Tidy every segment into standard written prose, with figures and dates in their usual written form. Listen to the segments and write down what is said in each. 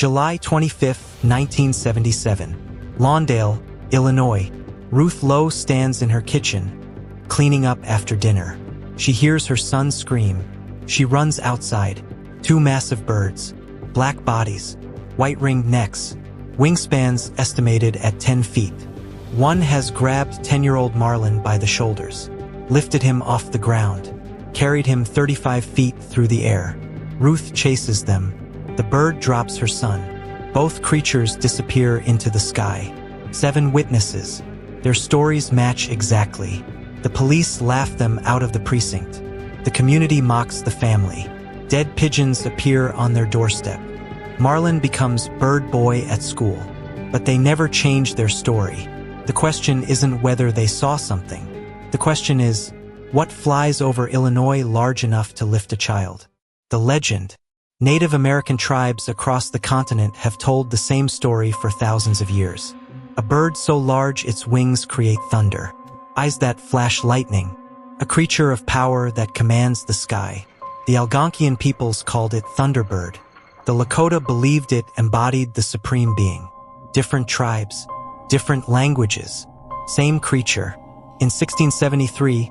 July 25, 1977. Lawndale, Illinois. Ruth Lowe stands in her kitchen, cleaning up after dinner. She hears her son scream. She runs outside. Two massive birds. Black bodies. White ringed necks. Wingspans estimated at 10 feet. One has grabbed 10-year-old Marlin by the shoulders, lifted him off the ground, carried him 35 feet through the air. Ruth chases them. The bird drops her son. Both creatures disappear into the sky. 7 witnesses. Their stories match exactly. The police laugh them out of the precinct. The community mocks the family. Dead pigeons appear on their doorstep. Marlin becomes bird boy at school, but they never change their story. The question isn't whether they saw something. The question is, what flies over Illinois large enough to lift a child? The legend. Native American tribes across the continent have told the same story for thousands of years. A bird so large its wings create thunder. Eyes that flash lightning. A creature of power that commands the sky. The Algonquian peoples called it Thunderbird. The Lakota believed it embodied the supreme being. Different tribes, different languages, same creature. In 1673,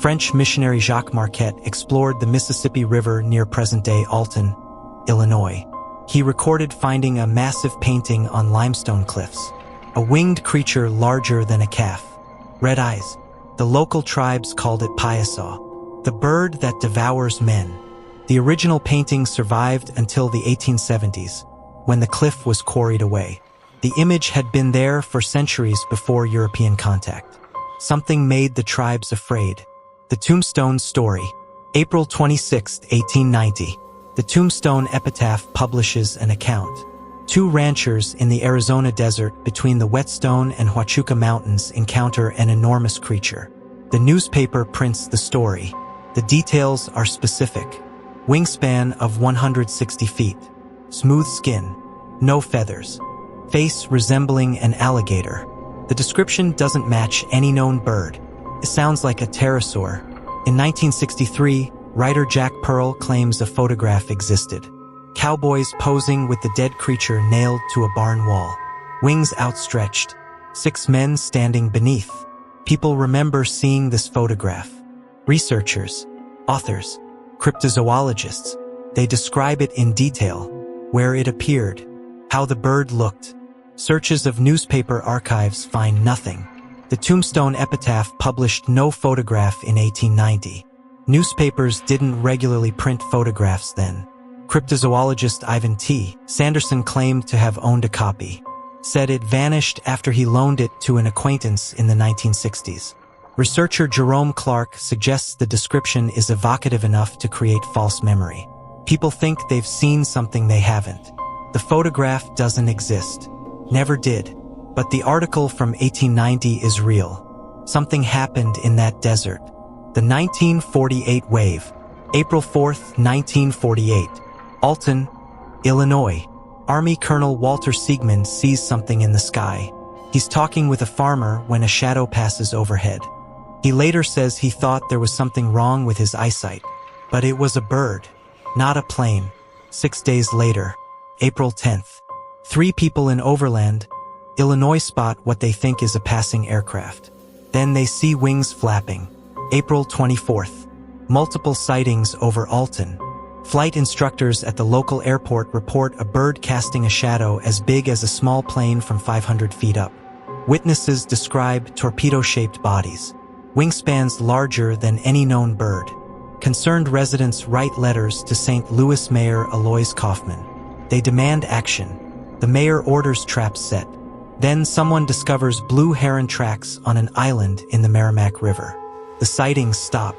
French missionary Jacques Marquette explored the Mississippi River near present-day Alton, Illinois. He recorded finding a massive painting on limestone cliffs. A winged creature larger than a calf. Red eyes. The local tribes called it Paisaw, the bird that devours men. The original painting survived until the 1870s, when the cliff was quarried away. The image had been there for centuries before European contact. Something made the tribes afraid. The Tombstone story. April 26, 1890. The Tombstone epitaph publishes an account. 2 ranchers in the Arizona desert between the Whetstone and Huachuca Mountains encounter an enormous creature. The newspaper prints the story. The details are specific. Wingspan of 160 feet. Smooth skin. No feathers. Face resembling an alligator. The description doesn't match any known bird. It sounds like a pterosaur. In 1963, writer Jack Pearl claims a photograph existed. Cowboys posing with the dead creature nailed to a barn wall. Wings outstretched. 6 men standing beneath. People remember seeing this photograph. Researchers, authors, cryptozoologists, they describe it in detail, where it appeared, how the bird looked. Searches of newspaper archives find nothing. The Tombstone epitaph published no photograph in 1890. Newspapers didn't regularly print photographs then. Cryptozoologist Ivan T. Sanderson claimed to have owned a copy. Said it vanished after he loaned it to an acquaintance in the 1960s. Researcher Jerome Clark suggests the description is evocative enough to create false memory. People think they've seen something they haven't. The photograph doesn't exist. Never did. But the article from 1890 is real. Something happened in that desert. The 1948 wave. April 4th, 1948. Alton, Illinois. Army Colonel Walter Siegmund sees something in the sky. He's talking with a farmer when a shadow passes overhead. He later says he thought there was something wrong with his eyesight, but it was a bird, not a plane. 6 days later, April 10th, 3 people in Overland, Illinois spot what they think is a passing aircraft. Then they see wings flapping. April 24th, multiple sightings over Alton. Flight instructors at the local airport report a bird casting a shadow as big as a small plane from 500 feet up. Witnesses describe torpedo-shaped bodies, wingspans larger than any known bird. Concerned residents write letters to St. Louis Mayor Alois Kaufman. They demand action. The mayor orders traps set. Then someone discovers blue heron tracks on an island in the Merrimack River. The sightings stop.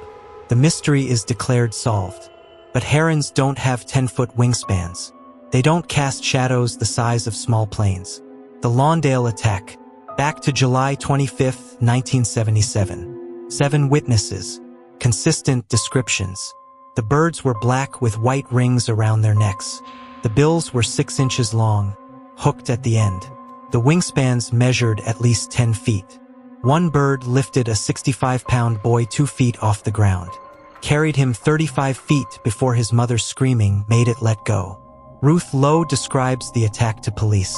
The mystery is declared solved. But herons don't have 10-foot wingspans. They don't cast shadows the size of small planes. The Lawndale attack. Back to July 25, 1977. 7 witnesses. Consistent descriptions. The birds were black with white rings around their necks. The bills were 6 inches long, hooked at the end. The wingspans measured at least 10 feet. One bird lifted a 65-pound boy 2 feet off the ground. Carried him 35 feet before his mother's screaming made it let go. Ruth Lowe describes the attack to police.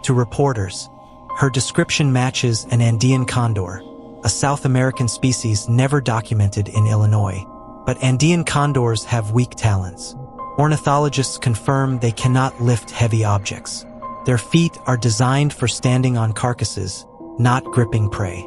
To reporters, her description matches an Andean condor, a South American species never documented in Illinois. But Andean condors have weak talons. Ornithologists confirm they cannot lift heavy objects. Their feet are designed for standing on carcasses, not gripping prey.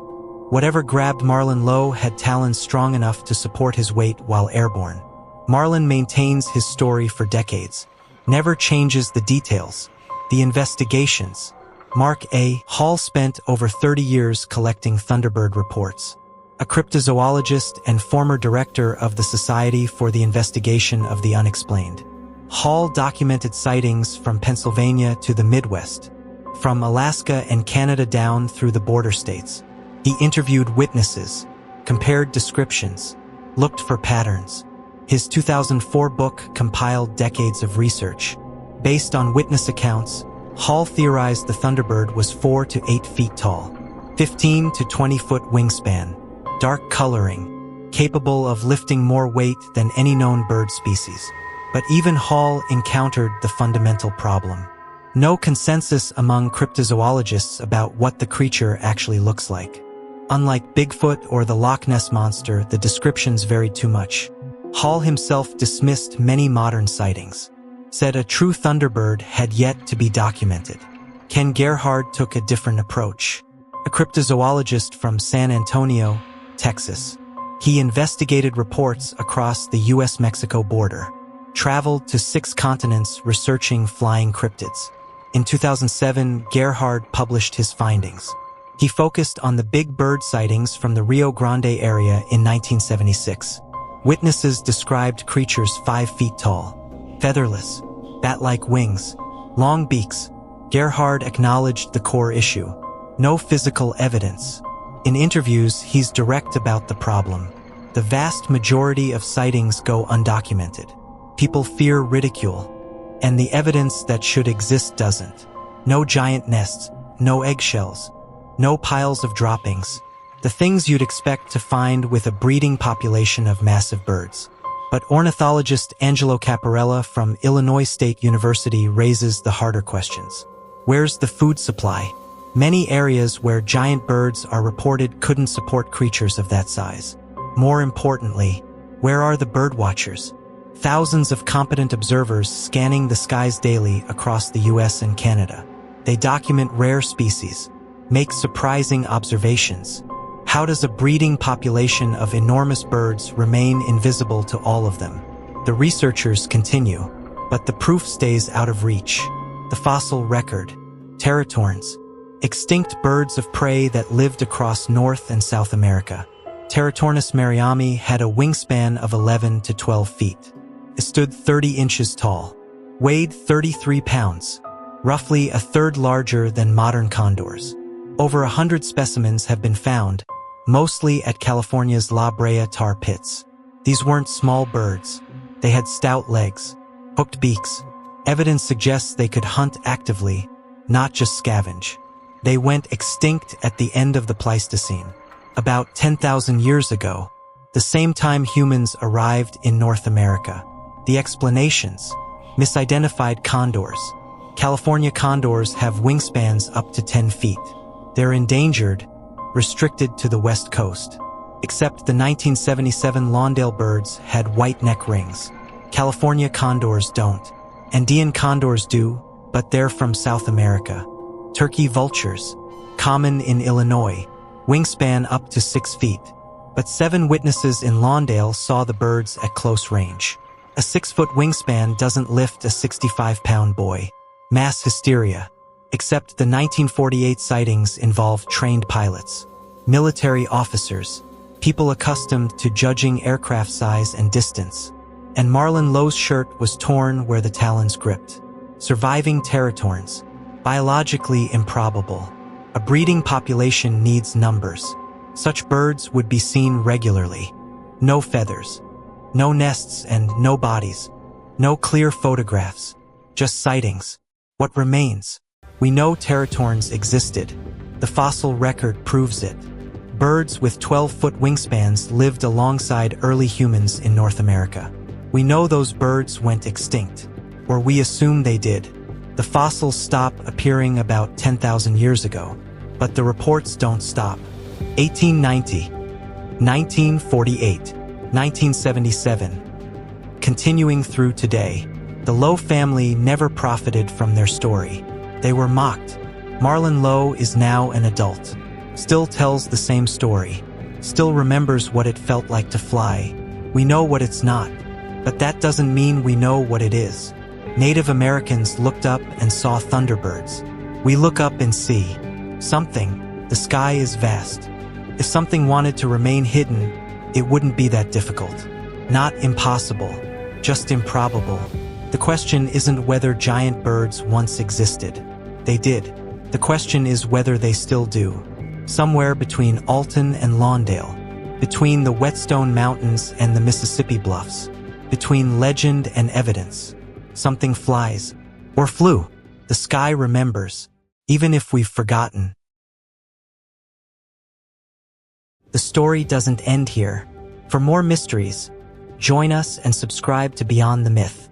Whatever grabbed Marlon Lowe had talons strong enough to support his weight while airborne. Marlon maintains his story for decades, never changes the details. The investigations. Mark A. Hall spent over 30 years collecting Thunderbird reports. A cryptozoologist and former director of the Society for the Investigation of the Unexplained. Hall documented sightings from Pennsylvania to the Midwest, from Alaska and Canada down through the border states. He interviewed witnesses, compared descriptions, looked for patterns. His 2004 book compiled decades of research. Based on witness accounts, Hall theorized the Thunderbird was 4 to 8 feet tall, 15 to 20-foot wingspan, dark coloring, capable of lifting more weight than any known bird species. But even Hall encountered the fundamental problem. No consensus among cryptozoologists about what the creature actually looks like. Unlike Bigfoot or the Loch Ness Monster, the descriptions varied too much. Hall himself dismissed many modern sightings, said a true Thunderbird had yet to be documented. Ken Gerhard took a different approach. A cryptozoologist from San Antonio, Texas. He investigated reports across the US-Mexico border, traveled to 6 continents researching flying cryptids. In 2007, Gerhard published his findings. He focused on the big bird sightings from the Rio Grande area in 1976. Witnesses described creatures 5 feet tall, featherless, bat-like wings, long beaks. Gerhard acknowledged the core issue. No physical evidence. In interviews, he's direct about the problem. The vast majority of sightings go undocumented. People fear ridicule, and the evidence that should exist doesn't. No giant nests, no eggshells, no piles of droppings. The things you'd expect to find with a breeding population of massive birds. But ornithologist Angelo Caparella from Illinois State University raises the harder questions. Where's the food supply? Many areas where giant birds are reported couldn't support creatures of that size. More importantly, where are the bird watchers? Thousands of competent observers scanning the skies daily across the US and Canada. They document rare species, make surprising observations. How does a breeding population of enormous birds remain invisible to all of them? The researchers continue, but the proof stays out of reach. The fossil record. Teratorns. Extinct birds of prey that lived across North and South America. Teratornis merriami had a wingspan of 11 to 12 feet. It stood 30 inches tall. Weighed 33 pounds. Roughly a third larger than modern condors. Over 100 specimens have been found, mostly at California's La Brea tar pits. These weren't small birds. They had stout legs, hooked beaks. Evidence suggests they could hunt actively, not just scavenge. They went extinct at the end of the Pleistocene, about 10,000 years ago, the same time humans arrived in North America. The explanations: misidentified condors. California condors have wingspans up to 10 feet. They're endangered, restricted to the West Coast. Except the 1977 Lawndale birds had white neck rings. California condors don't. Andean condors do, but they're from South America. Turkey vultures, common in Illinois, wingspan up to 6 feet. But 7 witnesses in Lawndale saw the birds at close range. A 6-foot wingspan doesn't lift a 65-pound boy. Mass hysteria. Except the 1948 sightings involved trained pilots, military officers, people accustomed to judging aircraft size and distance. And Marlon Lowe's shirt was torn where the talons gripped. Surviving teratorns. Biologically improbable. A breeding population needs numbers. Such birds would be seen regularly. No feathers. No nests and no bodies. No clear photographs. Just sightings. What remains? We know teratorns existed. The fossil record proves it. Birds with 12-foot wingspans lived alongside early humans in North America. We know those birds went extinct. or we assume they did. The fossils stop appearing about 10,000 years ago, but the reports don't stop. 1890, 1948, 1977. Continuing through today, the Lowe family never profited from their story. They were mocked. Marlon Lowe is now an adult, still tells the same story, still remembers what it felt like to fly. We know what it's not, but that doesn't mean we know what it is. Native Americans looked up and saw thunderbirds. We look up and see something. The sky is vast. If something wanted to remain hidden, it wouldn't be that difficult. Not impossible, just improbable. The question isn't whether giant birds once existed. They did. The question is whether they still do. Somewhere between Alton and Lawndale, between the Whetstone Mountains and the Mississippi Bluffs, between legend and evidence, something flies, or flew. The sky remembers, even if we've forgotten. The story doesn't end here. For more mysteries, join us and subscribe to Beyond the Myth.